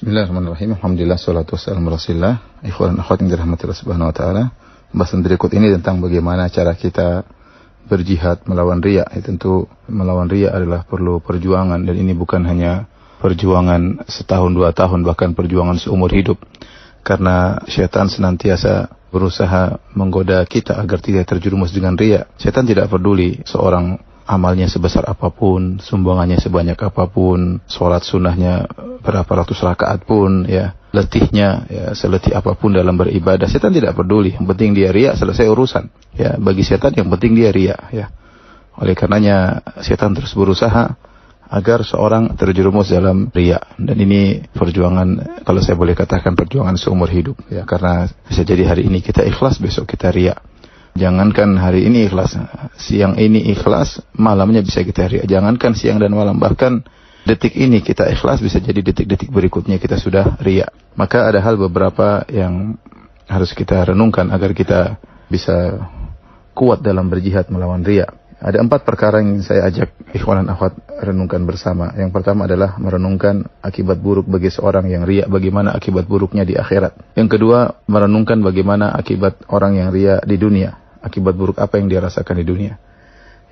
Bismillahirrahmanirrahim. Alhamdulillah, salatu wassalamu ala Rasulillah. Ikhwan dan akhwat yang dirahmati Allah Subhanahu wa taala. Pembahasan berikut ini tentang bagaimana cara kita berjihad melawan riya. Tentu melawan riya adalah perlu perjuangan, dan ini bukan hanya perjuangan setahun, 2 tahun, bahkan perjuangan seumur hidup. Karena syaitan senantiasa berusaha menggoda kita agar tidak terjerumus dengan riya. Syaitan tidak peduli seorang amalnya sebesar apapun, sumbangannya sebanyak apapun, sholat sunnahnya berapa ratus rakaat pun, ya, letihnya ya seletih apapun dalam beribadah, setan tidak peduli. Yang penting dia riya, selesai urusan. Ya, bagi setan yang penting dia riya, ya. Oleh karenanya setan terus berusaha agar seorang terjerumus dalam riya, dan ini perjuangan, kalau saya boleh katakan perjuangan seumur hidup, ya, karena bisa jadi hari ini kita ikhlas, besok kita riya. Jangankan hari ini ikhlas, siang ini ikhlas, malamnya bisa kita riya. Jangankan siang dan malam, bahkan detik ini kita ikhlas, bisa jadi detik-detik berikutnya kita sudah riya. Maka ada hal beberapa yang harus kita renungkan agar kita bisa kuat dalam berjihad melawan riya. Ada 4 perkara yang saya ajak ikhwan dan akhwat renungkan bersama. Yang pertama adalah merenungkan akibat buruk bagi seorang yang riya, bagaimana akibat buruknya di akhirat. Yang kedua, merenungkan bagaimana akibat orang yang riya di dunia, akibat buruk apa yang dia rasakan di dunia.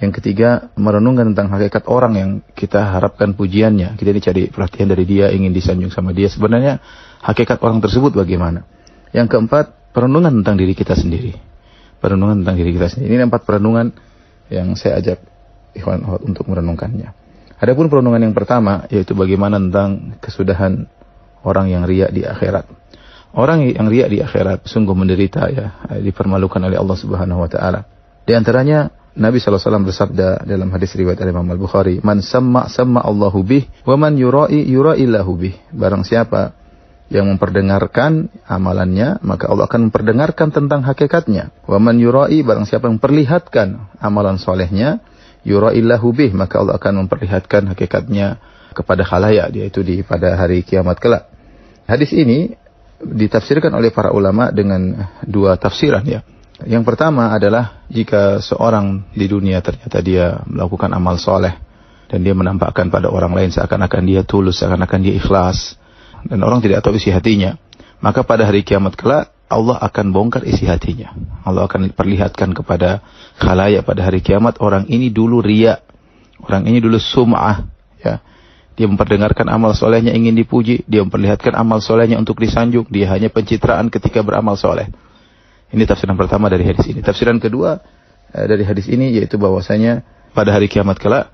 Yang ketiga, merenungkan tentang hakikat orang yang kita harapkan pujiannya, kita dicari perhatian dari dia, ingin disanjung sama dia. Sebenarnya hakikat orang tersebut bagaimana. Yang keempat, perenungan tentang diri kita sendiri. Perenungan tentang diri kita sendiri. Ini 4 perenungan yang saya ajak ikhwan untuk merenungkannya. Adapun perenungan yang pertama, yaitu bagaimana tentang kesudahan orang yang riya di akhirat. Orang yang riya di akhirat sungguh menderita, ya, dipermalukan oleh Allah Subhanahu wa taala. Di antaranya Nabi SAW bersabda dalam hadis riwayat Imam Al-Bukhari, "Man samma Allahu bih, wa man yura'illahu bih." Barang siapa yang memperdengarkan amalannya, maka Allah akan memperdengarkan tentang hakikatnya. Wa man yura'i, barang siapa yang memperlihatkan amalan solehnya, yura'illahu bih, maka Allah akan memperlihatkan hakikatnya kepada khalayak, yaitu pada hari kiamat kelak. Hadis ini ditafsirkan oleh para ulama dengan 2 tafsiran, ya. Yang pertama adalah jika seorang di dunia ternyata dia melakukan amal soleh dan dia menampakkan pada orang lain seakan-akan dia tulus, seakan-akan dia ikhlas, dan orang tidak tahu isi hatinya, maka pada hari kiamat kelak Allah akan bongkar isi hatinya. Allah akan perlihatkan kepada khalayak pada hari kiamat, orang ini dulu riya, orang ini dulu sum'ah, ya. Dia memperdengarkan amal solehnya ingin dipuji, dia memperlihatkan amal solehnya untuk disanjung, dia hanya pencitraan ketika beramal soleh. Ini tafsiran pertama dari hadis ini. Tafsiran kedua dari hadis ini yaitu bahwasanya pada hari kiamat kelak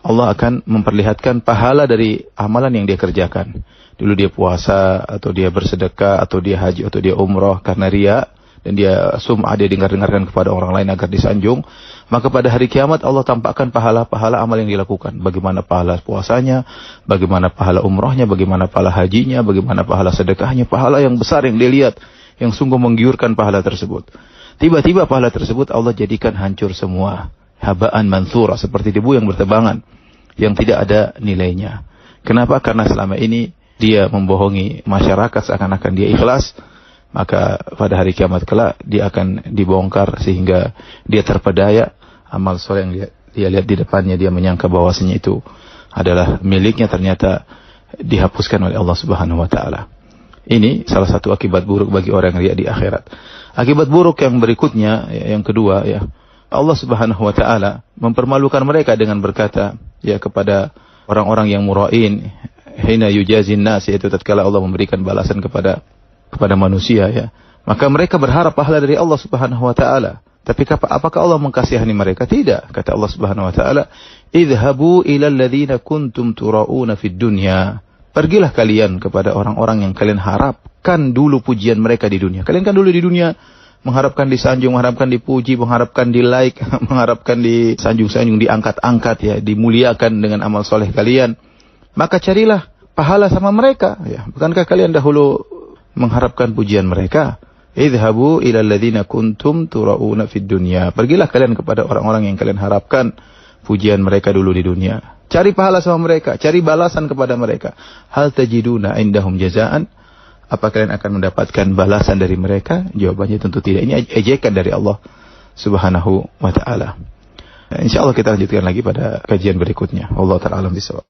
Allah akan memperlihatkan pahala dari amalan yang dia kerjakan. Dulu dia puasa, atau dia bersedekah, atau dia haji, atau dia umrah karena riya, dan dia sum'ah, dia dengar-dengarkan kepada orang lain agar disanjung. Maka pada hari kiamat Allah tampakkan pahala-pahala amal yang dilakukan. Bagaimana pahala puasanya, bagaimana pahala umrahnya, bagaimana pahala hajinya, bagaimana pahala sedekahnya, pahala yang besar yang dia lihat, yang sungguh menggiurkan pahala tersebut. Tiba-tiba pahala tersebut Allah jadikan hancur semua. Haba'an mansura, seperti debu yang bertebangan, yang tidak ada nilainya. Kenapa? Karena selama ini dia membohongi masyarakat seakan-akan dia ikhlas, maka pada hari kiamat kelak dia akan dibongkar sehingga dia terpedaya. Amal soleh yang dia lihat di depannya, dia menyangka bahwasanya itu adalah miliknya, ternyata dihapuskan oleh Allah Subhanahu wa taala. Ini salah satu akibat buruk bagi orang yang riya di akhirat. Akibat buruk yang berikutnya, yang kedua, ya, Allah Subhanahu wa taala mempermalukan mereka dengan berkata, ya, kepada orang-orang yang mura'in, hina yujazin nas, yaitu tatkala Allah memberikan balasan kepada manusia, ya. Maka mereka berharap pahala dari Allah Subhanahu wa taala. Tapi apakah Allah mengkasihani mereka? Tidak. Kata Allah Subhanahu wa taala, "Idhabu ilal ladzina kuntum tura'una fid dunya." Pergilah kalian kepada orang-orang yang kalian harapkan dulu pujian mereka di dunia. Kalian kan dulu di dunia mengharapkan disanjung, mengharapkan dipuji, mengharapkan di like, mengharapkan disanjung-sanjung, diangkat-angkat, ya, dimuliakan dengan amal soleh kalian. Maka carilah pahala sama mereka, ya. Bukankah kalian dahulu mengharapkan pujian mereka? Idhabu ilal ladzina kuntum tura'una fid dunya. Pergilah kalian kepada orang-orang yang kalian harapkan pujian mereka dulu di dunia. Cari pahala sama mereka, cari balasan kepada mereka. Hal tajiduna indahum jazaan? Apa kalian akan mendapatkan balasan dari mereka? Jawabannya tentu tidak. Ini ejekan dari Allah Subhanahu wa taala. Insyaallah kita lanjutkan lagi pada kajian berikutnya. Wallahu ta'ala alam bisawab.